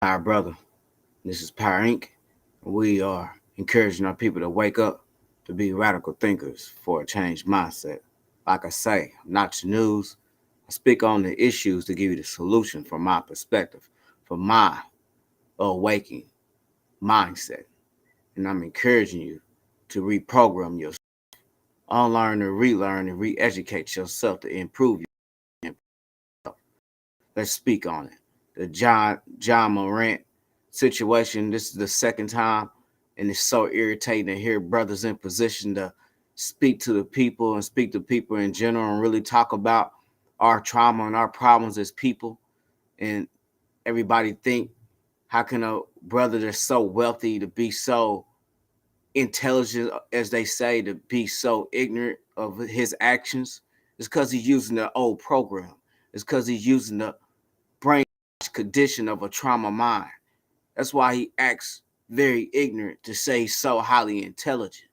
Our brother, this is powerinc. We are encouraging our people to wake up, to be radical thinkers for a changed mindset. Like I say, I'm not your news. I speak on the issues to give you the solution from my perspective, from my awakening mindset. And I'm encouraging you to reprogram yourself, unlearn and relearn and re-educate yourself to improve yourself. Let's speak on it. The John Morant situation. This is the second time, and it's so irritating to hear brothers in position to speak to the people and speak to people in general and really talk about our trauma and our problems as people. And everybody think, how can a brother that's so wealthy to be so intelligent, as they say, to be so ignorant of his actions? It's because he's using the old program. It's because he's using the brain condition of a trauma mind. That's why he acts very ignorant to say he's so highly intelligent.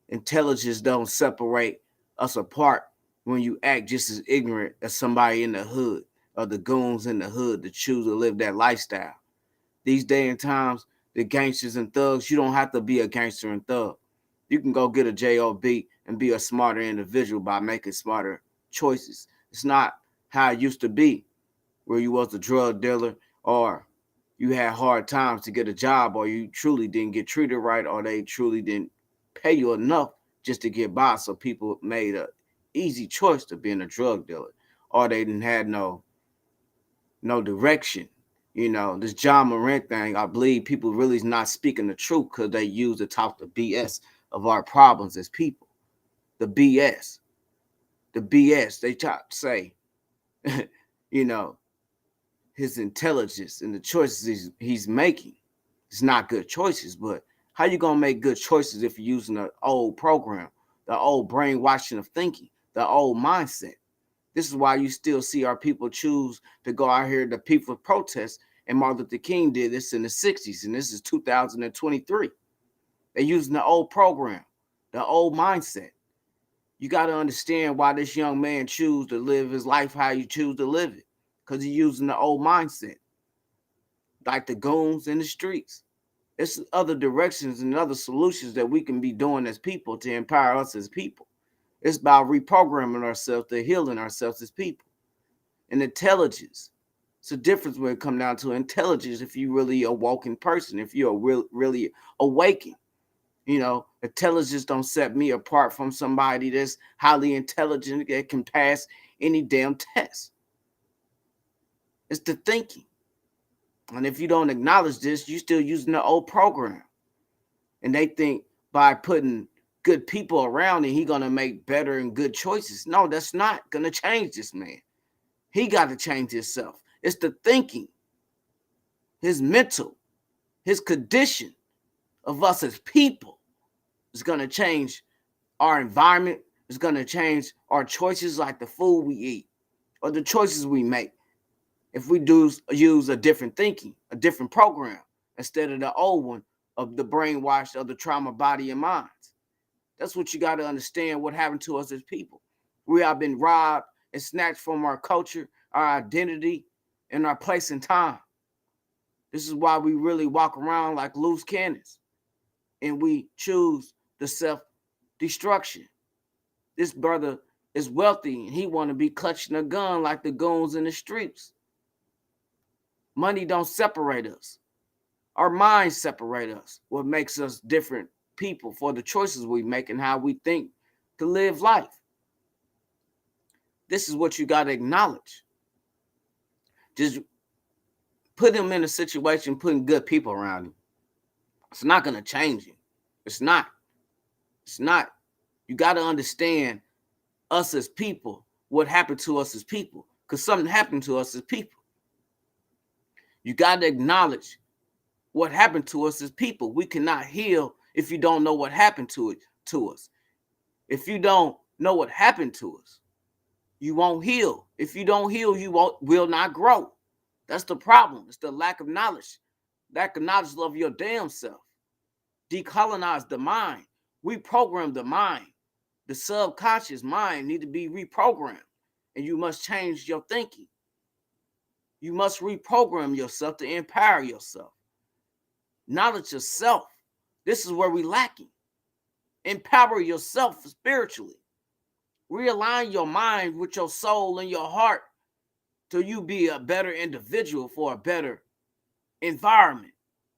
Intelligence don't separate us apart when you act just as ignorant as somebody in the hood or the goons in the hood that choose to live that lifestyle. These day and times, the gangsters and thugs, you don't have to be a gangster and thug. You can go get a job and be a smarter individual by making smarter choices. It's not how it used to be, where you was a drug dealer, or you had hard times to get a job, or you truly didn't get treated right, or they truly didn't pay you enough just to get by. So people made a easy choice to being a drug dealer, or they didn't had no direction. This John Morant thing, I believe people really is not speaking the truth because they use to talk the BS of our problems as people. The BS. The BS. They try to say, you know, his intelligence and the choices he's making. It's not good choices, but how you gonna make good choices if you're using the old program, the old brainwashing of thinking, the old mindset? This is why you still see our people choose to go out here to people protest, and Martin Luther King did this in the 60s, and this is 2023. They're using the old program, the old mindset. You got to understand why this young man choose to live his life how you choose to live it, because he's using the old mindset, like the goons in the streets. It's other directions and other solutions that we can be doing as people to empower us as people. It's about reprogramming ourselves to healing ourselves as people. And intelligence. It's a difference when it comes down to intelligence if you're really a walking person, if you're really awakened. Intelligence don't set me apart from somebody that's highly intelligent that can pass any damn test. It's the thinking. And if you don't acknowledge this, you're still using the old program. And they think by putting good people around and he gonna make better and good choices. No, that's not gonna change this man. He got to change himself. It's the thinking, his mental, his condition of us as people is gonna change our environment. It's gonna change our choices, like the food we eat or the choices we make. If we do use a different thinking, a different program, instead of the old one of the brainwashed of the trauma body and minds. That's what you got to understand what happened to us as people. We have been robbed and snatched from our culture, our identity, and our place in time. This is why we really walk around like loose cannons and we choose the self destruction. This brother is wealthy and he want to be clutching a gun like the goons in the streets. Money don't separate us. Our minds separate us. What makes us different people for the choices we make and how we think to live life. This is what you got to acknowledge. Just put him in a situation, putting good people around him. It's not going to change him. It's not. It's not. You got to understand us as people, what happened to us as people, because something happened to us as people. You got to acknowledge what happened to us as people. We cannot heal if you don't know what happened to us. If you don't know what happened to us, you won't heal. If you don't heal, you will not grow. That's the problem. It's the lack of knowledge. Lack of knowledge of your damn self. Decolonize the mind. Reprogram the mind. The subconscious mind need to be reprogrammed. And you must change your thinking. You must reprogram yourself to empower yourself. Knowledge of self. This is where we're lacking. Empower yourself spiritually. Realign your mind with your soul and your heart till you be a better individual for a better environment,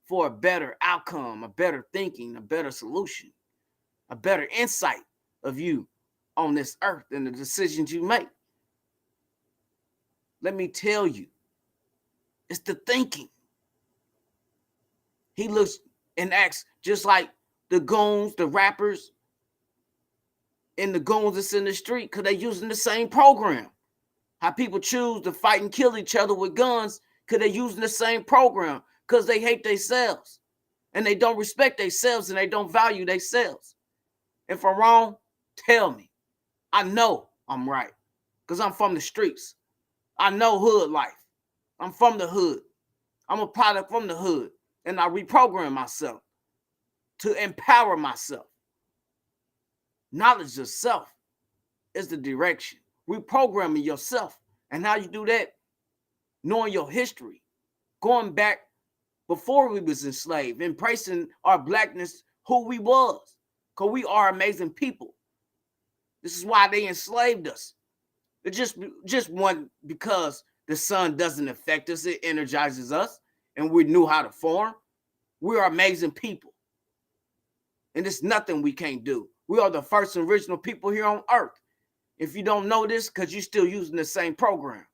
for a better outcome, a better thinking, a better solution, a better insight of you on this earth and the decisions you make. Let me tell you, it's the thinking. He looks and acts just like the goons, the rappers, and the goons that's in the street because they're using the same program. How people choose to fight and kill each other with guns because they're using the same program because they hate themselves and they don't respect themselves and they don't value themselves. If I'm wrong, tell me. I know I'm right because I'm from the streets. I know hood life. I'm from the hood. I'm a product from the hood. And I reprogram myself to empower myself. Knowledge of self is the direction. Reprogramming yourself. And how you do that? Knowing your history. Going back before we was enslaved. Embracing our blackness, who we was. Because we are amazing people. This is why they enslaved us. It just one because the sun doesn't affect us. It energizes us. And we knew how to form. We are amazing people. And there's nothing we can't do. We are the first original people here on earth. If you don't know this, because you're still using the same program.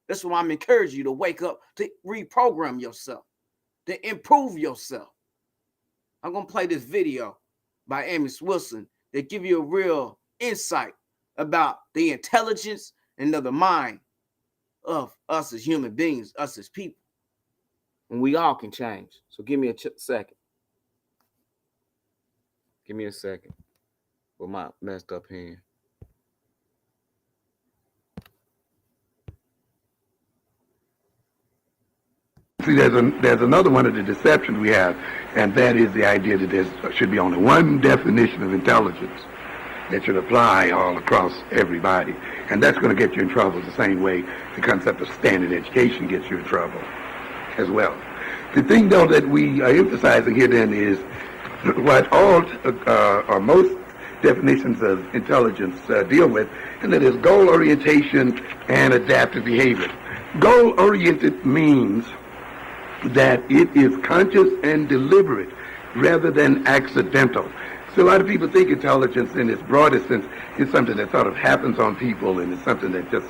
That's why I'm encouraging you to wake up, to reprogram yourself, to improve yourself. I'm going to play this video by Amos Wilson that give you a real insight about the intelligence and of the mind of us as human beings, us as people. And we all can change. So give me a second. Give me a second with my messed up hand. See, there's another one of the deceptions we have, and that is the idea that there should be only one definition of intelligence that should apply all across everybody. And that's going to get you in trouble the same way the concept of standard education gets you in trouble as well. The thing, though, that we are emphasizing here then is what all or most definitions of intelligence deal with, and that is goal orientation and adaptive behavior. Goal oriented means that it is conscious and deliberate rather than accidental. So a lot of people think intelligence in its broadest sense is something that sort of happens on people, and it's something that just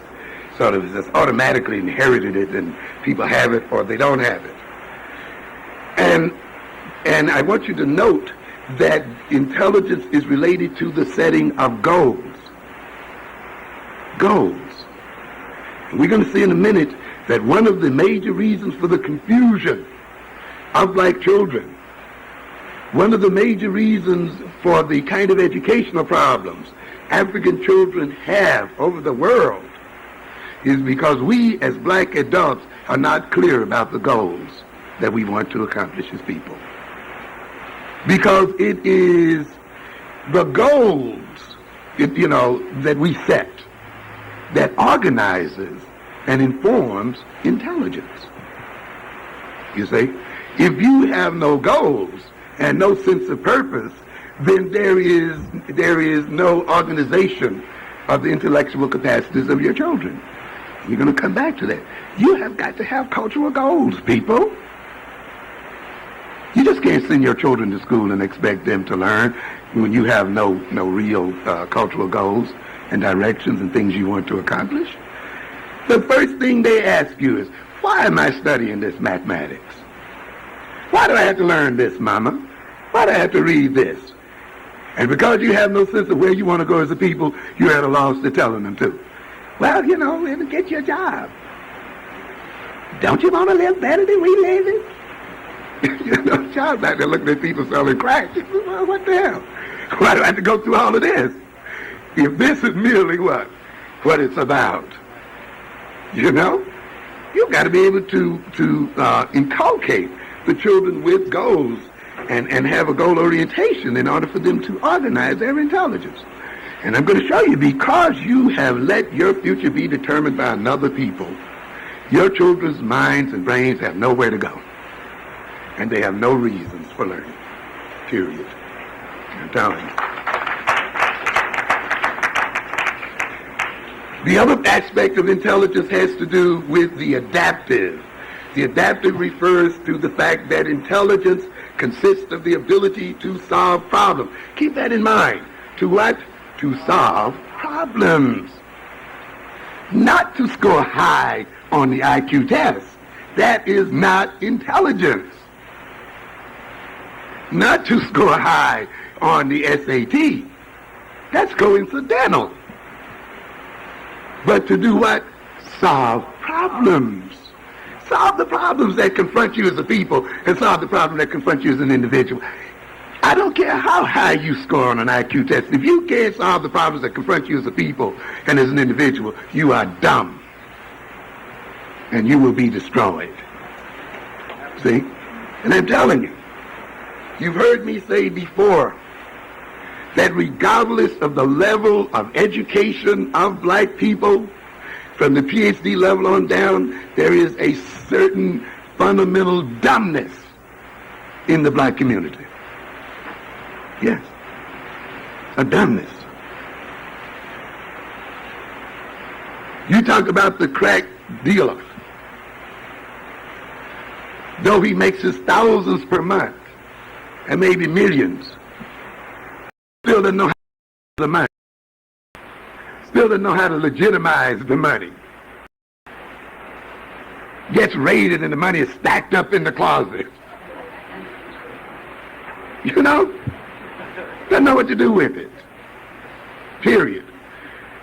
sort of is just automatically inherited it, and people have it or they don't have it. And I want you to note that intelligence is related to the setting of goals. Goals. And we're going to see in a minute that one of the major reasons for the confusion of black children, one of the major reasons for the kind of educational problems African children have over the world is because we as black adults are not clear about the goals that we want to accomplish as people. Because it is the goals, that we set that organizes and informs intelligence. You see, if you have no goals and no sense of purpose, then there is no organization of the intellectual capacities of your children. We're going to come back to that. You have got to have cultural goals, people. You just can't send your children to school and expect them to learn when you have no real cultural goals and directions and things you want to accomplish. The first thing they ask you is, why am I studying this mathematics? Why do I have to learn this, Mama? Why do I have to read this? And because you have no sense of where you want to go as a people, you're at a loss to telling them to. Well, it'll get you a job. Don't you want to live better than we live it? Child's out there looking at people selling crack. Well, what the hell? Why do I have to go through all of this? If this is merely what it's about, you've got to be able to inculcate the children with goals and have a goal orientation in order for them to organize their intelligence. And I'm going to show you, because you have let your future be determined by another people, Your children's minds and brains have nowhere to go. And they have no reasons for learning. Period. I'm telling you. The other aspect of intelligence has to do with the adaptive. The adaptive refers to the fact that intelligence consists of the ability to solve problems. Keep that in mind. To what? To solve problems. Not to score high on the IQ test. That is not intelligence. Not to score high on the SAT. That's coincidental. But to do what? Solve problems. Solve the problems that confront you as a people and solve the problem that confronts you as an individual. I don't care how high you score on an IQ test. If you can't solve the problems that confront you as a people and as an individual, you are dumb. And you will be destroyed. See? And I'm telling you, you've heard me say before that regardless of the level of education of black people, from the PhD level on down, there is a certain fundamental dumbness in the black community. Yes, a dumbness. You talk about the crack dealer. Though he makes his thousands per month, and maybe millions, still doesn't know how to the money. Still doesn't know how to legitimize the money. Gets raided and the money is stacked up in the closet. You know? Doesn't know what to do with it. Period.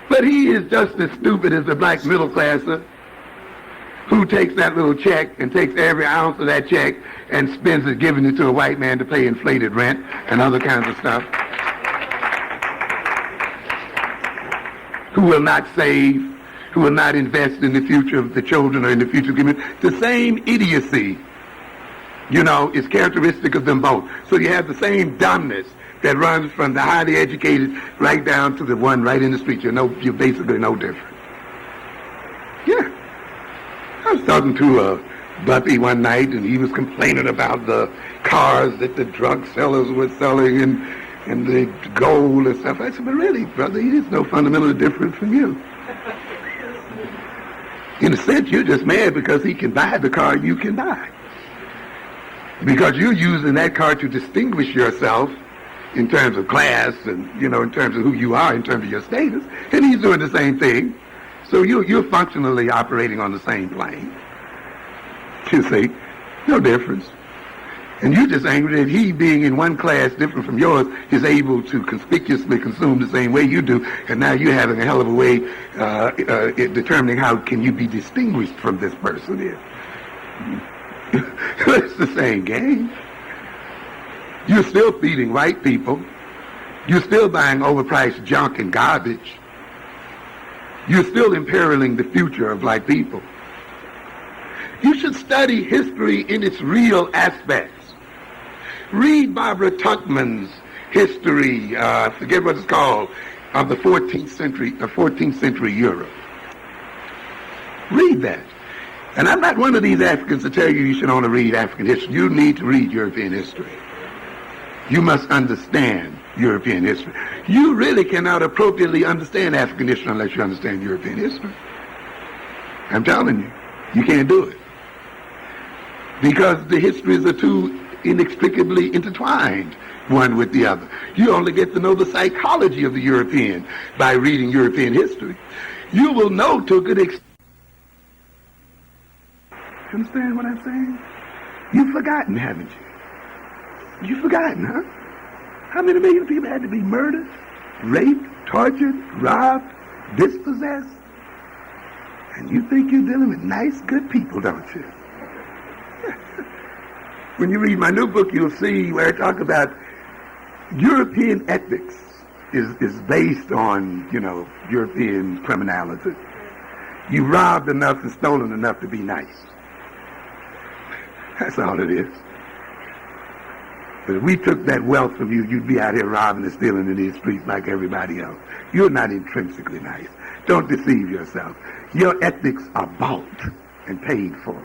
But he is just as stupid as the black middle classer who takes that little check and takes every ounce of that check and spends it, giving it to a white man to pay inflated rent and other kinds of stuff. Who will not save, who will not invest in the future of the children or in the future of the community. The same idiocy, you know, is characteristic of them both. So you have the same dumbness that runs from the highly educated right down to the one right in the street. You're basically no different. Yeah. I was talking to a Buffy one night, and he was complaining about the cars that the drug sellers were selling and the gold and stuff. I said, but really, brother, he is no fundamentally different from you. In a sense, you're just mad because he can buy the car you can buy. Because you're using that car to distinguish yourself in terms of class and, in terms of who you are, in terms of your status. And he's doing the same thing. So you're functionally operating on the same plane. You see, no difference. And you're just angry that he, being in one class different from yours, is able to conspicuously consume the same way you do, and now you're having a hell of a way determining how can you be distinguished from this person here. It's the same game. You're still feeding white people. You're still buying overpriced junk and garbage. You're still imperiling the future of black people. You should study history in its real aspects. Read Barbara Tuchman's history, I forget what it's called, of the 14th century Europe. Read that. And I'm not one of these Africans to tell you should only read African history. You need to read European history. You must understand European history. You really cannot appropriately understand African history unless you understand European history. I'm telling you, you can't do it. Because the histories are too inextricably intertwined one with the other. You only get to know the psychology of the European by reading European history. You will know to a good extent. You understand what I'm saying? You've forgotten, haven't you? You've forgotten, huh? How many million people had to be murdered, raped, tortured, robbed, dispossessed? And you think you're dealing with nice, good people, don't you? When you read my new book, you'll see where I talk about European ethics is based on, European criminality. You robbed enough and stolen enough to be nice. That's all it is. But if we took that wealth from you, you'd be out here robbing and stealing in these streets like everybody else. You're not intrinsically nice. Don't deceive yourself. Your ethics are bought and paid for.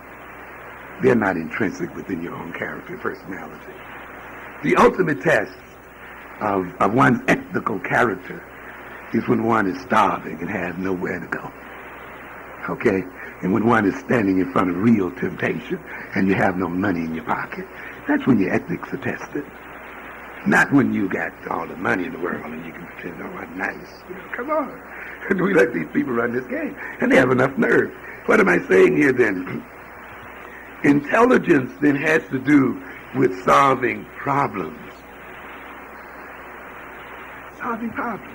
They're not intrinsic within your own character and personality. The ultimate test of one's ethical character is when one is starving and has nowhere to go. Okay? And when one is standing in front of real temptation and you have no money in your pocket, that's when your ethics are tested. Not when you got all the money in the world and you can pretend, oh, I'm nice. You know, come on. And we let these people run this game. And they have enough nerve. What am I saying here then? Intelligence then has to do with solving problems. Solving problems.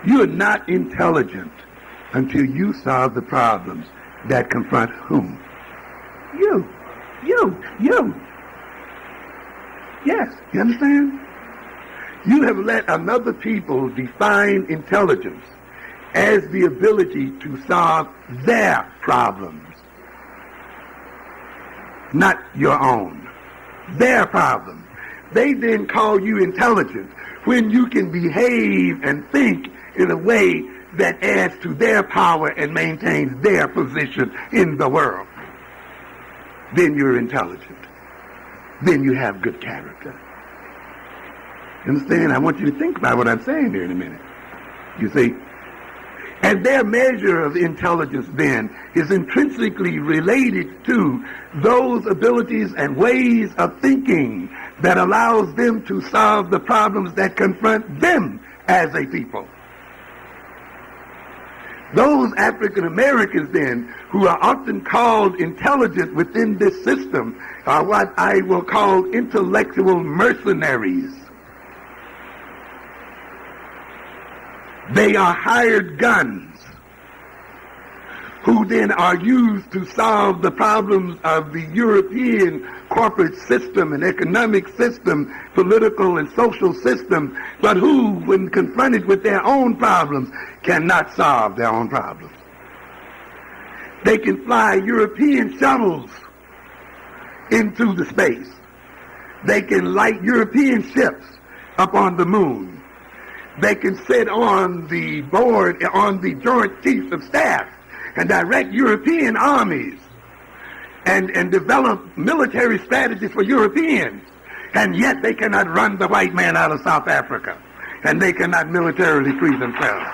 You are not intelligent until you solve the problems that confront whom? You. Yes, you understand? You have let another people define intelligence as the ability to solve their problems, not your own. Their problems. They then call you intelligent when you can behave and think in a way that adds to their power and maintains their position in the world. Then you're intelligent. Then you have good character. You understand? I want you to think about what I'm saying here in a minute. You see? And their measure of intelligence then is intrinsically related to those abilities and ways of thinking that allows them to solve the problems that confront them as a people. Those African Americans then, who are often called intelligent within this system, are what I will call intellectual mercenaries. They are hired guns who then are used to solve the problems of the European corporate system and economic system, political and social system, but who, when confronted with their own problems, cannot solve their own problems. They can fly European shuttles into the space. They can light European ships up on the moon. They can sit on the board, on the Joint Chiefs of Staff, and direct European armies and develop military strategies for Europeans. And yet they cannot run the white man out of South Africa. And they cannot militarily free themselves.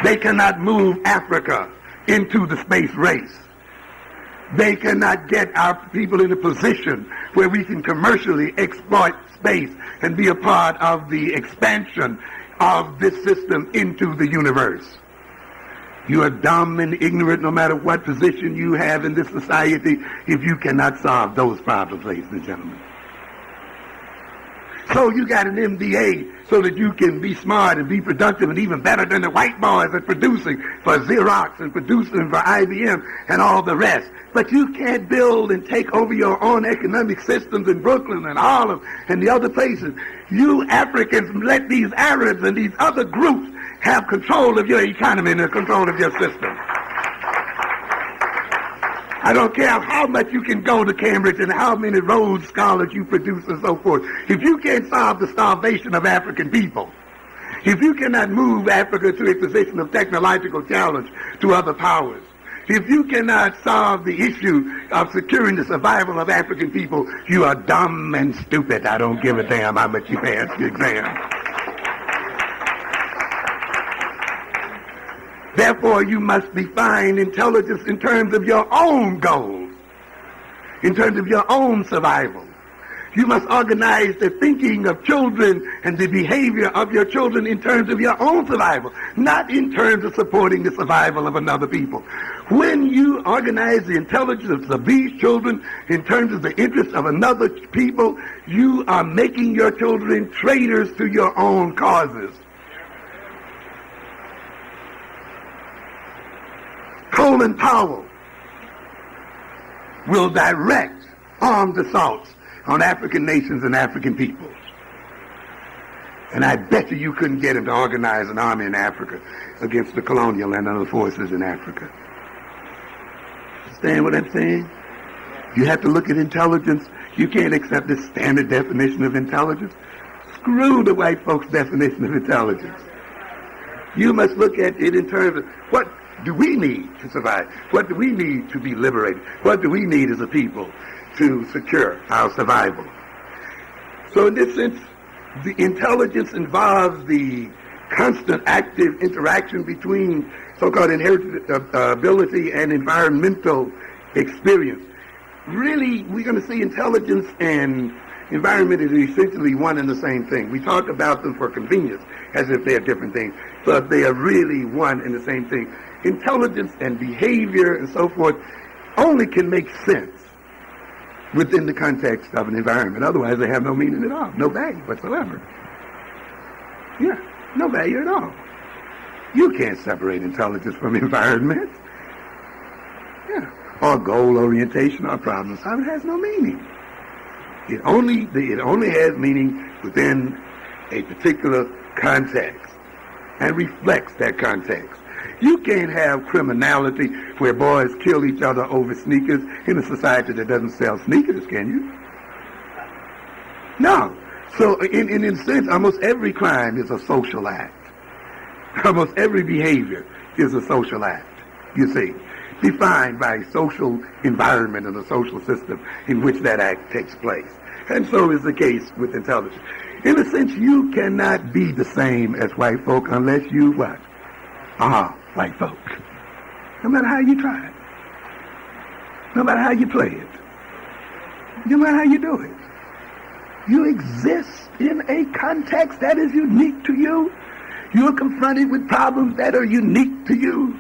They cannot move Africa into the space race. They cannot get our people in a position where we can commercially exploit space and be a part of the expansion of this system into the universe. You are dumb and ignorant no matter what position you have in this society if you cannot solve those problems, ladies and gentlemen. So you got an MBA so that you can be smart and be productive and even better than the white boys at producing for Xerox and producing for IBM and all the rest. But you can't build and take over your own economic systems in Brooklyn and Harlem and the other places. You Africans let these Arabs and these other groups have control of your economy and control of your system. I don't care how much you can go to Cambridge and how many Rhodes Scholars you produce and so forth. If you can't solve the starvation of African people, if you cannot move Africa to a position of technological challenge to other powers, if you cannot solve the issue of securing the survival of African people, you are dumb and stupid. I don't give a damn how much you pass the exam. Therefore, you must define intelligence in terms of your own goals, in terms of your own survival. You must organize the thinking of children and the behavior of your children in terms of your own survival, not in terms of supporting the survival of another people. When you organize the intelligence of these children in terms of the interests of another people, you are making your children traitors to your own causes. Colin Powell will direct armed assaults on African nations and African peoples. And I bet you couldn't get him to organize an army in Africa against the colonial and other forces in Africa. Understand what I'm saying? You have to look at intelligence. You can't accept the standard definition of intelligence. Screw the white folks' definition of intelligence. You must look at it in terms of what do we need to survive? What do we need to be liberated? What do we need as a people to secure our survival? So in this sense, the intelligence involves the constant active interaction between so-called inherited ability and environmental experience. Really, we're going to see intelligence and environment is essentially one and the same thing. We talk about them for convenience as if they are different things, but they are really one and the same thing. Intelligence and behavior and so forth only can make sense within the context of an environment. Otherwise, they have no meaning at all, no value whatsoever. Yeah, no value at all. You can't separate intelligence from environment. Yeah, or goal orientation or problem solving. It has no meaning. It only has meaning within a particular context and reflects that context. You can't have criminality where boys kill each other over sneakers in a society that doesn't sell sneakers, can you? No. So in a sense, almost every crime is a social act. Almost every behavior is a social act, you see, defined by a social environment and a social system in which that act takes place. And so is the case with intelligence. In a sense, you cannot be the same as white folk unless you what? White folk. No matter how you try it. No matter how you play it. No matter how you do it. You exist in a context that is unique to you. You are confronted with problems that are unique to you.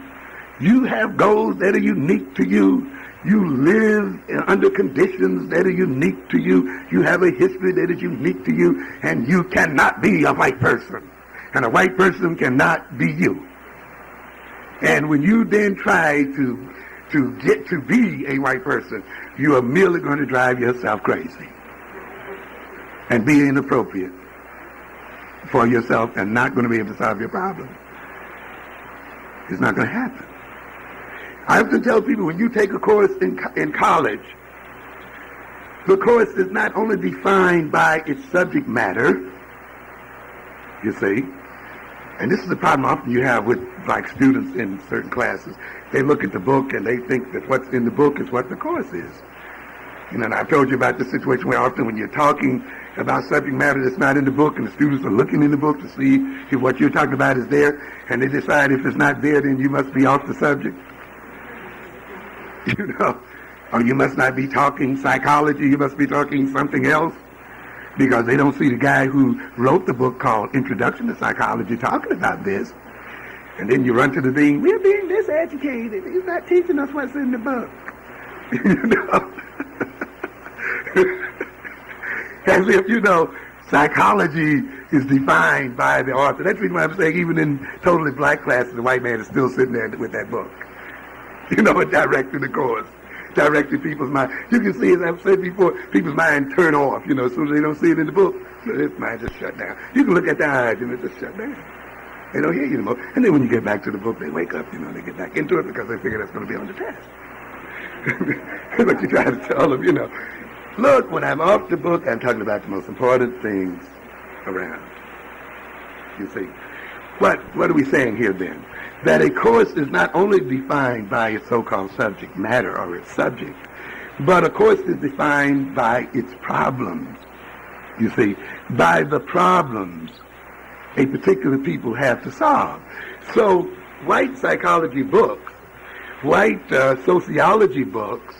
You have goals that are unique to you. You live under conditions that are unique to you. You have a history that is unique to you. And you cannot be a white person. And a white person cannot be you. And when you then try to get to be a white person, you are merely going to drive yourself crazy and be inappropriate for yourself and not going to be able to solve your problem. It's not going to happen. I often tell people when you take a course in college, the course is not only defined by its subject matter, you see, and this is the problem often you have with black students in certain classes. They look at the book and they think that what's in the book is what the course is. And I've told you about the situation where often when you're talking about subject matter that's not in the book and the students are looking in the book to see if what you're talking about is there, and they decide if it's not there, then you must be off the subject. You know, or you must not be talking psychology, you must be talking something else, because they don't see the guy who wrote the book called Introduction to Psychology talking about this. And then you run to the dean, we're being diseducated. He's not teaching us what's in the book. You know? As if, you know, psychology is defined by the author. That's the reason why I'm saying even in totally black classes, the white man is still sitting there with that book. You know, and directing the course. Directing people's mind. You can see, as I've said before, people's mind turn off, you know, as soon as they don't see it in the book. Their mind just shut down. You can look at their eyes and it just shut down. They don't hear you anymore. And then when you get back to the book, they wake up, you know, they get back into it because they figure that's going to be on the test. But you try to tell them, you know, look, when I'm off the book, I'm talking about the most important things around. You see. What are we saying here then? That a course is not only defined by its so-called subject matter or its subject, but a course is defined by its problems. You see, by the problems a particular people have to solve. So white psychology books, white sociology books,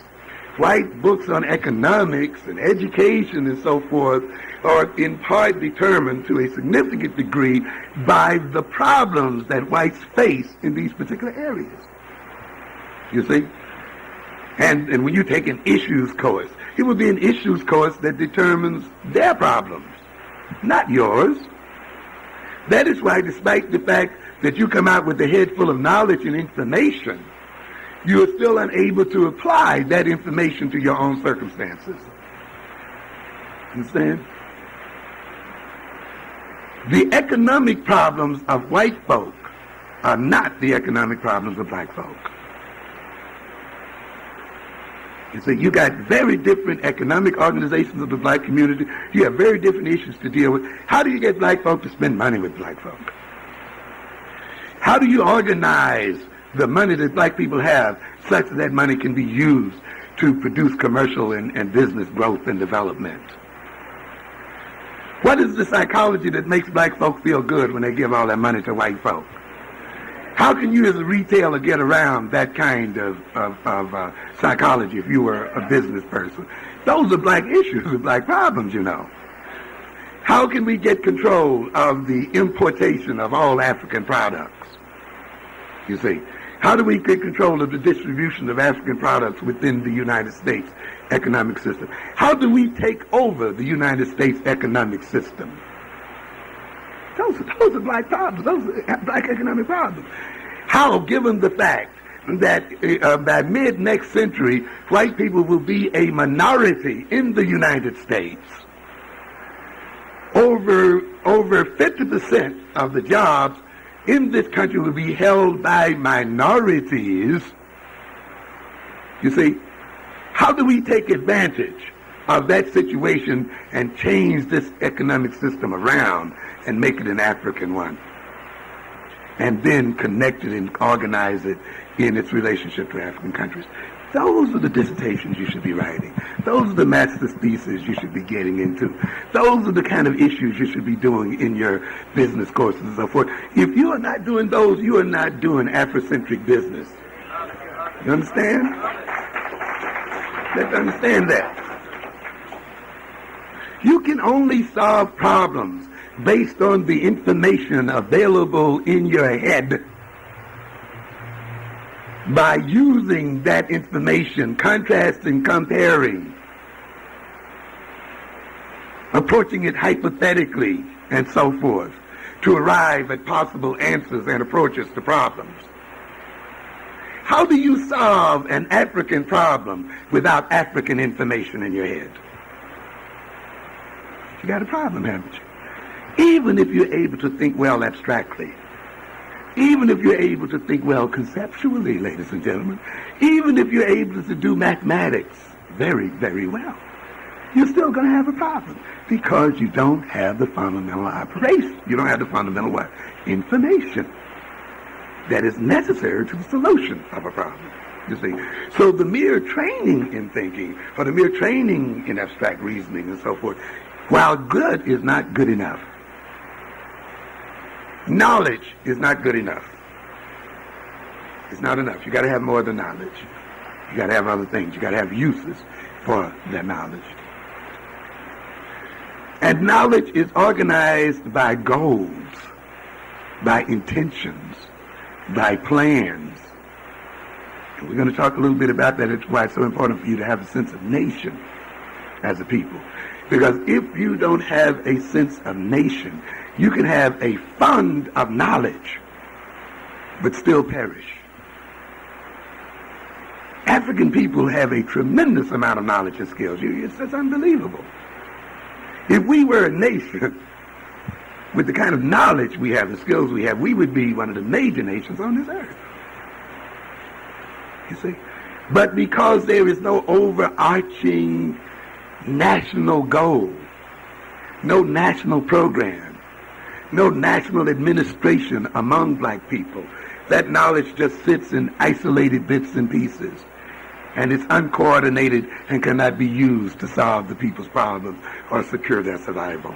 white books on economics and education and so forth are in part determined to a significant degree by the problems that whites face in these particular areas. You see? And when you take an issues course, it would be an issues course that determines their problems, not yours. That is why, despite the fact that you come out with a head full of knowledge and information, you are still unable to apply that information to your own circumstances. Understand? The economic problems of white folk are not the economic problems of black folk. You see, you got very different economic organizations of the black community. You have very different issues to deal with. How do you get black folk to spend money with black folk? How do you organize the money that black people have such that money can be used to produce commercial and business growth and development? What is the psychology that makes black folk feel good when they give all their money to white folk? How can you as a retailer get around that kind of psychology if you were a business person? Those are black issues and black problems, you know. How can we get control of the importation of all African products? You see, how do we get control of the distribution of African products within the United States economic system? How do we take over the United States economic system? Those are black problems. Those are black economic problems. How, given the fact that by mid-next century, white people will be a minority in the United States, over 50% of the jobs in this country will be held by minorities. You see, how do we take advantage of that situation and change this economic system around and make it an African one? And then connect it and organize it in its relationship to African countries. Those are the dissertations you should be writing. Those are the master's theses you should be getting into. Those are the kind of issues you should be doing in your business courses and so forth. If you are not doing those, you are not doing Afrocentric business. You understand? Let's understand that. You can only solve problems based on the information available in your head by using that information, contrasting, comparing, approaching it hypothetically, and so forth, to arrive at possible answers and approaches to problems. How do you solve an African problem without African information in your head? You got a problem, haven't you? Even if you're able to think well abstractly, even if you're able to think well conceptually, ladies and gentlemen, even if you're able to do mathematics very, very well, you're still going to have a problem because you don't have the fundamental operation. You don't have the fundamental what? Information that is necessary to the solution of a problem. You see, so the mere training in thinking or the mere training in abstract reasoning and so forth, while good, is not good enough. Knowledge is not good enough. It's not enough. You got to have more than knowledge. You got to have other things. You got to have uses for that knowledge. And knowledge is organized by goals, by intentions, by plans. And we're going to talk a little bit about that. It's why it's so important for you to have a sense of nation as a people. Because if you don't have a sense of nation, you can have a fund of knowledge, but still perish. African people have a tremendous amount of knowledge and skills. It's just unbelievable. If we were a nation with the kind of knowledge we have, the skills we have, we would be one of the major nations on this earth. You see? But because there is no overarching national goal, no national program, no national administration among black people, that knowledge just sits in isolated bits and pieces. And it's uncoordinated and cannot be used to solve the people's problems or secure their survival.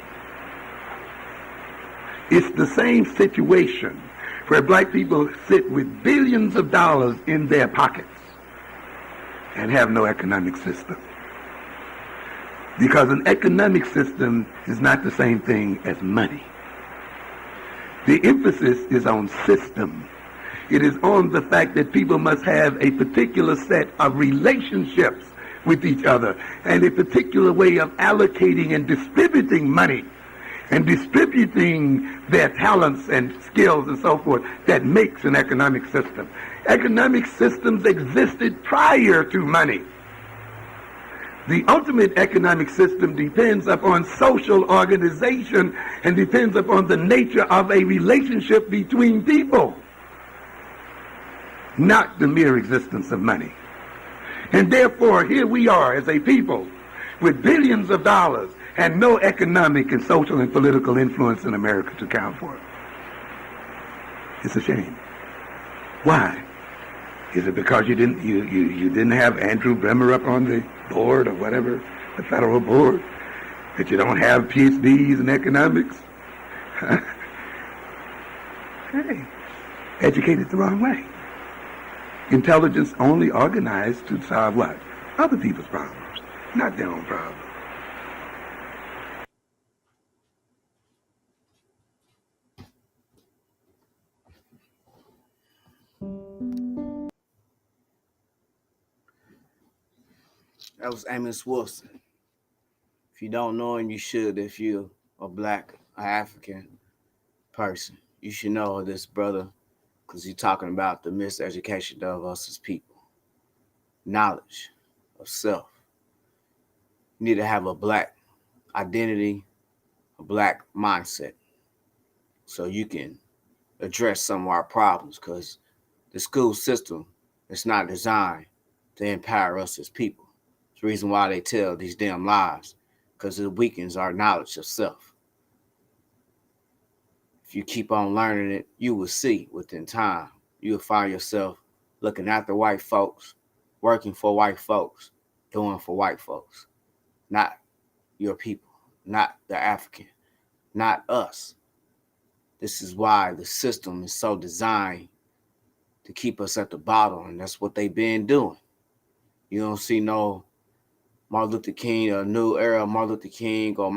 It's the same situation where black people sit with billions of dollars in their pockets and have no economic system. Because an economic system is not the same thing as money. The emphasis is on system. It is on the fact that people must have a particular set of relationships with each other and a particular way of allocating and distributing money and distributing their talents and skills and so forth that makes an economic system. Economic systems existed prior to money. The ultimate economic system depends upon social organization and depends upon the nature of a relationship between people, not the mere existence of money. And therefore, here we are as a people with billions of dollars and no economic and social and political influence in America to account for it. It's a shame. Why? Is it because you didn't have Andrew Bremer up on the board or whatever, the federal board, that you don't have PhDs in economics? Hey, educated the wrong way. Intelligence only organized to solve what? Other people's problems, not their own problems. That was Amos Wilson. If you don't know him, you should. If you're a black or African person, you should know this brother because he's talking about the miseducation of us as people, knowledge of self. You need to have a black identity, a black mindset, so you can address some of our problems because the school system is not designed to empower us as people. It's the reason why they tell these damn lies, because it weakens our knowledge of self. If you keep on learning it, you will see within time, you will find yourself looking after white folks, working for white folks, doing for white folks, not your people, not the African, not us. This is why the system is so designed to keep us at the bottom, and that's what they've been doing. You don't see no Martin Luther King, a new era of Martin Luther King or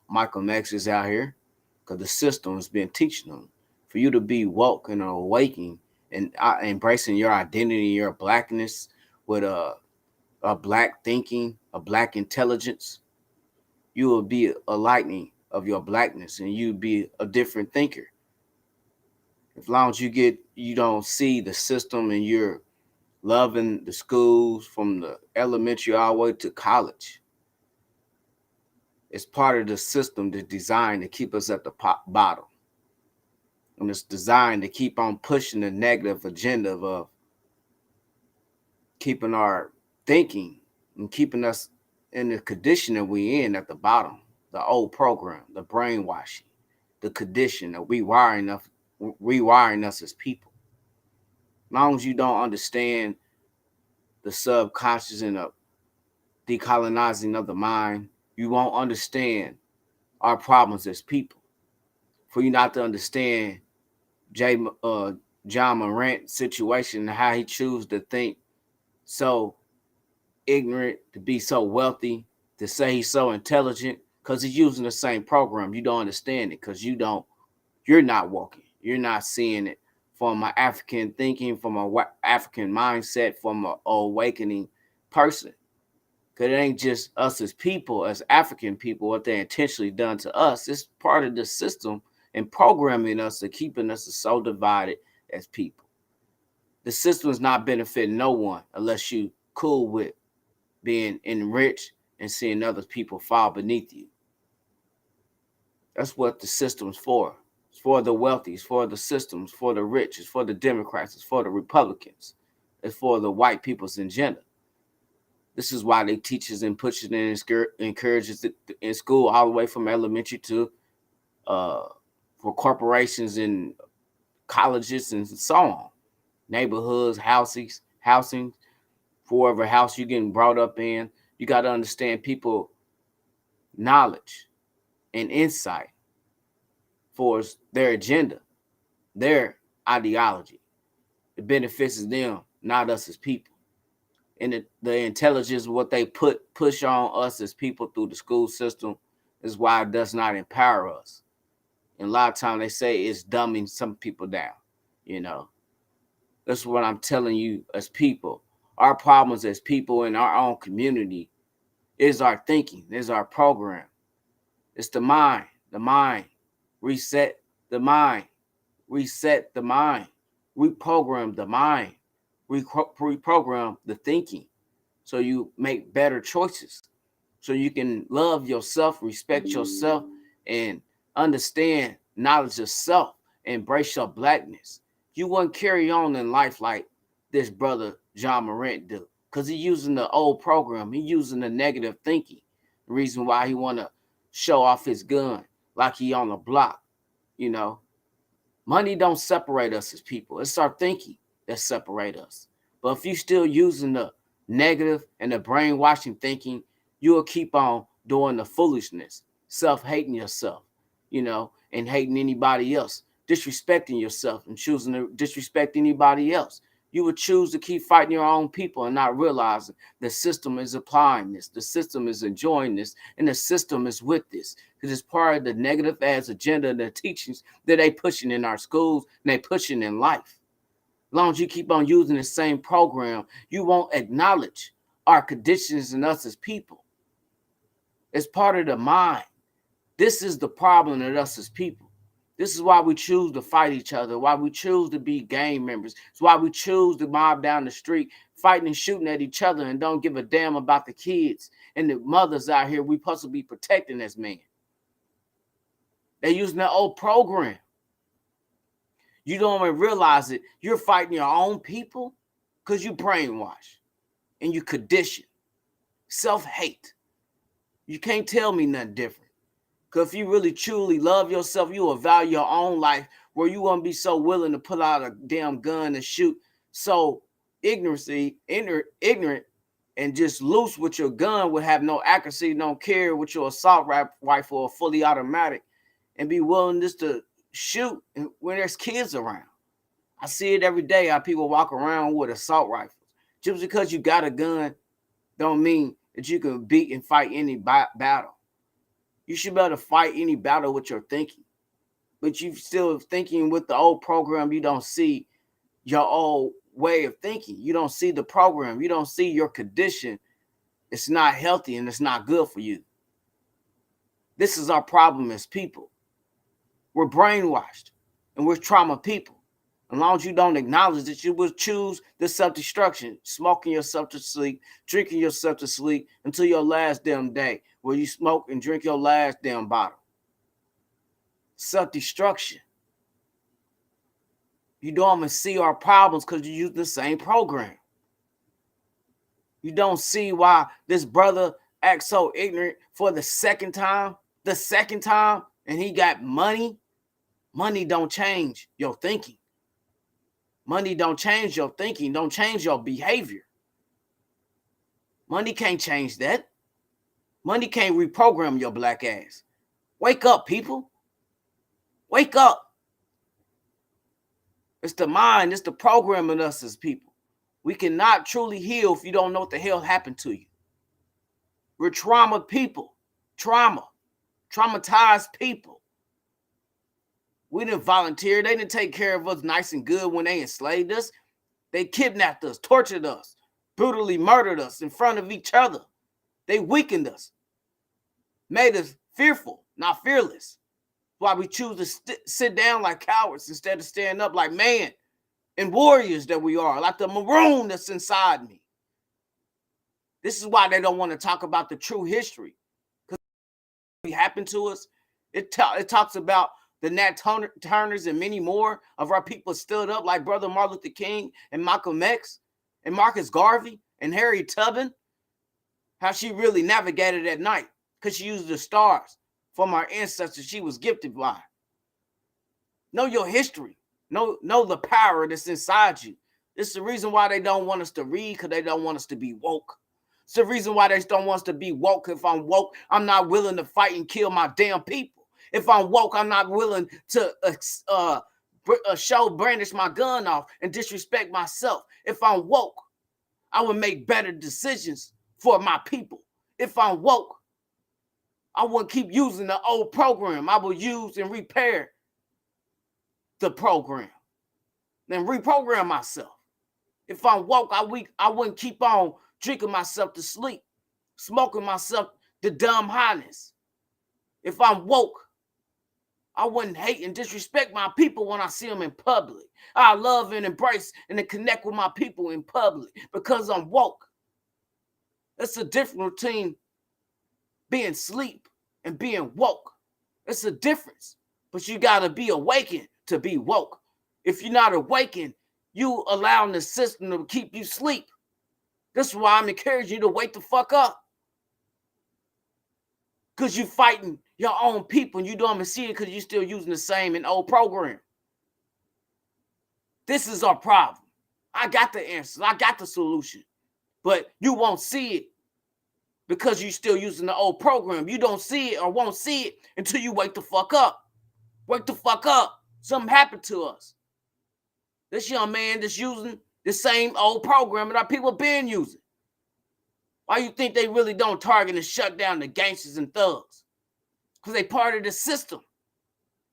Michael X is out here because the system has been teaching them. For you to be woke and awakening and embracing your identity, your blackness with a black thinking, a black intelligence, you will be a lightning of your blackness and you'd be a different thinker. As long as you don't see the system and you're loving the schools from the elementary all the way to college. It's part of the system that's designed to keep us at the bottom. And it's designed to keep on pushing the negative agenda of keeping our thinking and keeping us in the condition that we're in at the bottom. The old program, the brainwashing, the condition of rewiring us as people. As long as you don't understand the subconscious and the decolonizing of the mind, you won't understand our problems as people. For you not to understand John Morant situation and how he chose to think so ignorant, to be so wealthy, to say he's so intelligent, because he's using the same program. You don't understand it because you're not walking. You're not seeing it from an African thinking, from an African mindset, from an awakening person. Because it ain't just us as people, as African people, what they intentionally done to us. It's part of the system and programming us and keeping us so divided as people. The system is not benefiting no one unless you cool with being enriched and seeing other people fall beneath you. That's what the system's for. It's for the wealthy, it's for the systems, for the rich, it's for the Democrats, it's for the Republicans, it's for the white people's agenda. This is why they teach us and push it and encourages it in school all the way from elementary to for corporations and colleges and so on. Neighborhoods, housing, for whatever house you're getting brought up in. You got to understand people knowledge and insight for their agenda, their ideology. It benefits them, not us as people. And the intelligence, what they push on us as people through the school system is why it does not empower us. And a lot of times they say it's dumbing some people down, you know. That's what I'm telling you as people. Our problems as people in our own community is our thinking, is our program. It's the mind, reset the mind, reprogram the mind, reprogram the thinking so you make better choices, so you can love yourself, respect yourself, and understand knowledge of self, embrace your blackness. You wouldn't carry on in life like this brother John Morant do, because he using the old program. He using the negative thinking. The reason why he want to show off his gun like he on the block, you know. Money don't separate us as people. It's our thinking that separate us. But if you still using the negative and the brainwashing thinking, you'll keep on doing the foolishness, self-hating yourself, and hating anybody else, disrespecting yourself and choosing to disrespect anybody else. You would choose to keep fighting your own people and not realizing the system is applying this, the system is enjoying this, and the system is with this. Because it's part of the negative ass agenda and the teachings that they pushing in our schools and they pushing in life. As long as you keep on using the same program, you won't acknowledge our conditions and us as people. It's part of the mind. This is the problem with us as people. This is why we choose to fight each other, why we choose to be gang members. It's why we choose to mob down the street, fighting and shooting at each other and don't give a damn about the kids and the mothers out here we supposed to be protecting as men. They're using the old program. You don't even realize it. You're fighting your own people because you brainwash and you condition. Self-hate. You can't tell me nothing different. Because if you really truly love yourself, you will value your own life where you won't be so willing to pull out a damn gun and shoot so ignorant and just loose with your gun would have no accuracy, don't care with your assault rifle or fully automatic and be willing just to shoot when there's kids around. I see it every day how people walk around with assault rifles. Just because you got a gun don't mean that you can beat and fight any battle. You should be able to fight any battle with your thinking. But you still thinking with the old program, you don't see your old way of thinking. You don't see the program. You don't see your condition. It's not healthy and it's not good for you. This is our problem as people. We're brainwashed and we're trauma people. As long as you don't acknowledge that, you will choose the self-destruction, smoking yourself to sleep, drinking yourself to sleep until your last damn day where you smoke and drink your last damn bottle. Self-destruction. You don't even see our problems because you use the same program. You don't see why this brother acts so ignorant for the second time, and he got money. Money don't change your thinking. Money don't change your thinking, don't change your behavior. Money can't change that. Money can't reprogram your black ass. Wake up, people. Wake up. It's the mind, it's the program in us as people. We cannot truly heal if you don't know what the hell happened to you. We're trauma people. Traumatized people. We didn't volunteer. They didn't take care of us nice and good when they enslaved us. They kidnapped us, tortured us, brutally murdered us in front of each other. They weakened us, made us fearful, not fearless. That's why we choose to sit down like cowards instead of standing up like man and warriors that we are, like the maroon that's inside me. This is why they don't want to talk about the true history. Because what happened to us, it talks about the Nat Turners and many more of our people stood up like Brother Martin Luther King and Malcolm X and Marcus Garvey and Harriet Tubman. How she really navigated at night because she used the stars from our ancestors she was gifted by. Know your history. Know the power that's inside you. It's the reason why they don't want us to read because they don't want us to be woke. It's the reason why they don't want us to be woke. If I'm woke, I'm not willing to fight and kill my damn people. If I'm woke, I'm not willing to brandish my gun off and disrespect myself. If I'm woke, I will make better decisions for my people. If I'm woke, I won't keep using the old program. I will use and repair the program. Then reprogram myself. If I'm woke, I wouldn't keep on drinking myself to sleep, smoking myself to dumb highness. If I'm woke, I wouldn't hate and disrespect my people when I see them in public. I love and embrace and to connect with my people in public because I'm woke. It's a different between being asleep and being woke. It's a difference. But you got to be awakened to be woke. If you're not awakened, you allowing the system to keep you asleep. This is why I'm encouraging you to wake the fuck up. Because you're fighting your own people and you don't even see it because you're still using the same and old program. This is our problem. I got the answers. I got the solution. But you won't see it because you're still using the old program. You don't see it or won't see it until you wake the fuck up. Wake the fuck up. Something happened to us. This young man that's using the same old program that our people been using. Why you think they really don't target and shut down the gangsters and thugs? Because they part of the system.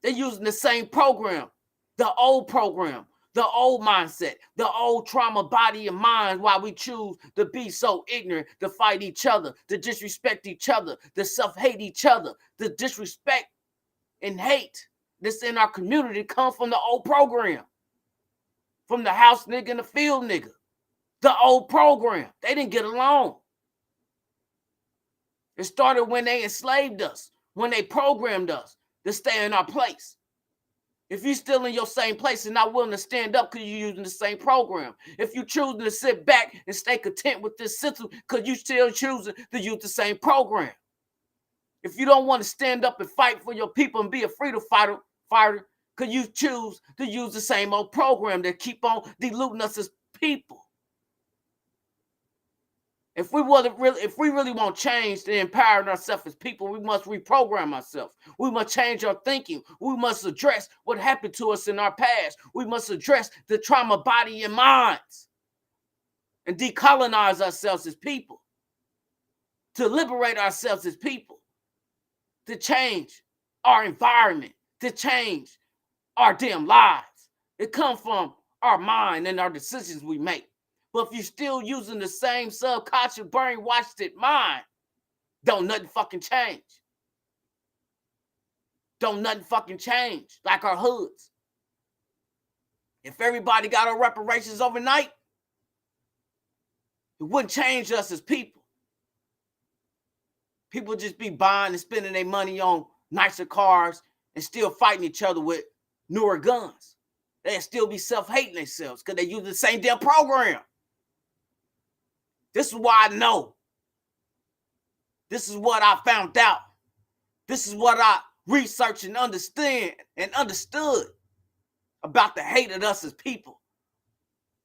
They're using the same program, the old program, the old mindset, the old trauma body and mind, why we choose to be so ignorant, to fight each other, to disrespect each other, to self-hate each other. The disrespect and hate that's in our community come from the old program, from the house nigga and the field nigga. The old program. They didn't get along. It started when they enslaved us, when they programmed us to stay in our place. If you're still in your same place and not willing to stand up because you're using the same program, if you're choosing to sit back and stay content with this system because you're still choosing to use the same program, if you don't want to stand up and fight for your people and be a freedom fighter, because you choose to use the same old program that keep on diluting us as people. If we really want change to empower ourselves as people, we must reprogram ourselves. We must change our thinking. We must address what happened to us in our past. We must address the trauma body and minds and decolonize ourselves as people, to liberate ourselves as people, to change our environment, to change our damn lives. It comes from our mind and our decisions we make. But if you're still using the same subconscious brainwashed mind, don't nothing fucking change. Don't nothing fucking change like our hoods. If everybody got our reparations overnight, it wouldn't change us as people. People just be buying and spending their money on nicer cars and still fighting each other with newer guns. They'd still be self-hating themselves because they use the same damn program. This is why I know. This is what I found out. This is what I researched and understood about the hate of us as people,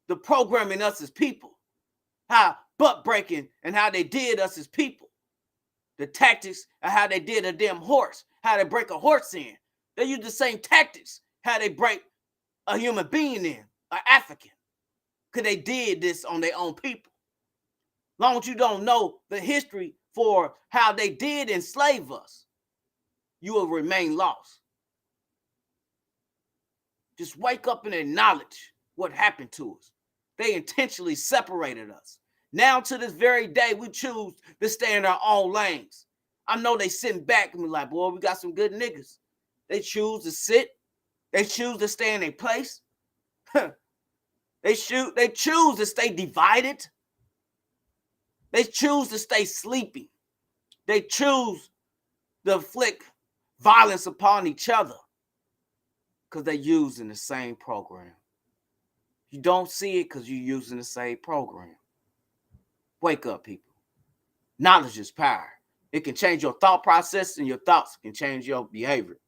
the programming us as people, how butt breaking and how they did us as people, the tactics and how they did a damn horse, how they break a horse in. They use the same tactics how they break a human being in, an African, because they did this on their own people. Long as you don't know the history for how they did enslave us, you will remain lost. Just wake up and acknowledge what happened to us. They intentionally separated us. Now to this very day, we choose to stay in our own lanes. I know they sitting back and be like, boy, we got some good niggas. They choose to sit. They choose to stay in their place. They choose to stay divided. They choose to stay sleepy. They choose to inflict violence upon each other because they're using the same program. You don't see it because you're using the same program. Wake up, people. Knowledge is power. It can change your thought process, and your thoughts can change your behavior.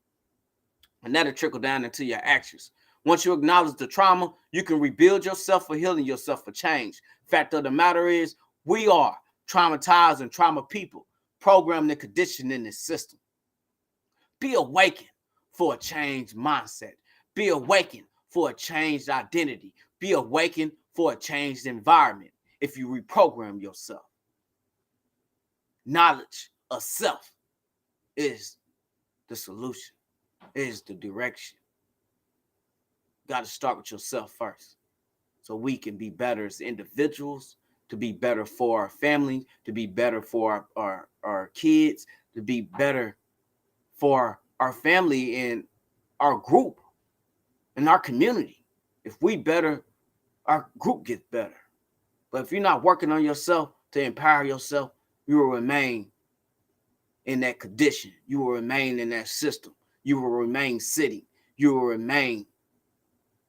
And that'll trickle down into your actions. Once you acknowledge the trauma, you can rebuild yourself for healing yourself for change. Fact of the matter is, we are traumatized and trauma people, programmed and conditioned in this system. Be awakened for a changed mindset. Be awakened for a changed identity. Be awakened for a changed environment if you reprogram yourself. Knowledge of self is the solution, is the direction. You got to start with yourself first so we can be better as individuals, to be better for our family, to be better for our kids, to be better for our family and our group and our community. If we better, our group gets better. But if you're not working on yourself to empower yourself, you will remain in that condition. You will remain in that system. You will remain sitting. You will remain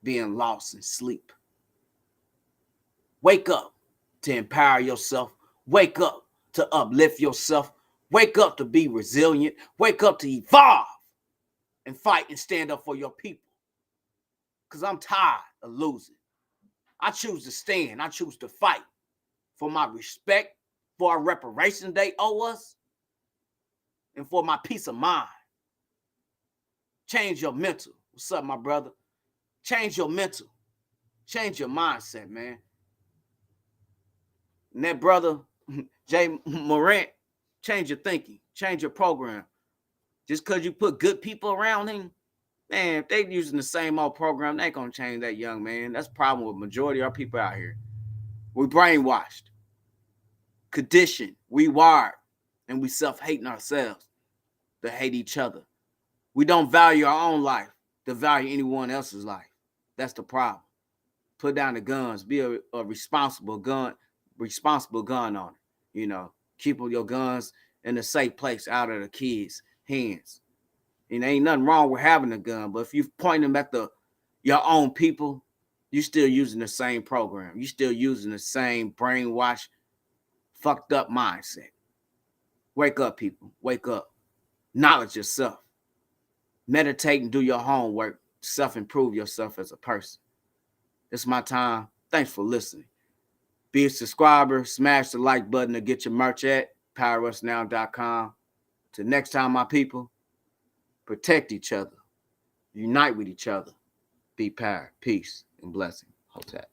being lost in sleep. Wake up to empower yourself. Wake up to uplift yourself. Wake up to be resilient. Wake up to evolve and fight and stand up for your people. Because I'm tired or losing. I choose to stand. I choose to fight for my respect, for our reparations they owe us, and for my peace of mind. Change your mental. What's up, my brother? Change your mental. Change your mindset, man. And that brother, Jay Morant, change your thinking. Change your program. Just because you put good people around him, man, if they using the same old program, they ain't going to change that young man. That's the problem with majority of our people out here. We brainwashed, conditioned, we wired, and we self-hating ourselves to hate each other. We don't value our own life to value anyone else's life. That's the problem. Put down the guns. Be a responsible gun owner. You know, keep your guns in a safe place out of the kids' hands. And ain't nothing wrong with having a gun, but if you point them at your own people, you still using the same program. You still using the same brainwash, fucked up mindset. Wake up, people. Wake up. Knowledge yourself. Meditate and do your homework. Self-improve yourself as a person. It's my time. Thanks for listening. Be a subscriber. Smash the like button to get your merch at powerusnow.com. Till next time, my people, protect each other. Unite with each other. Be power. Peace and blessing. Hotep.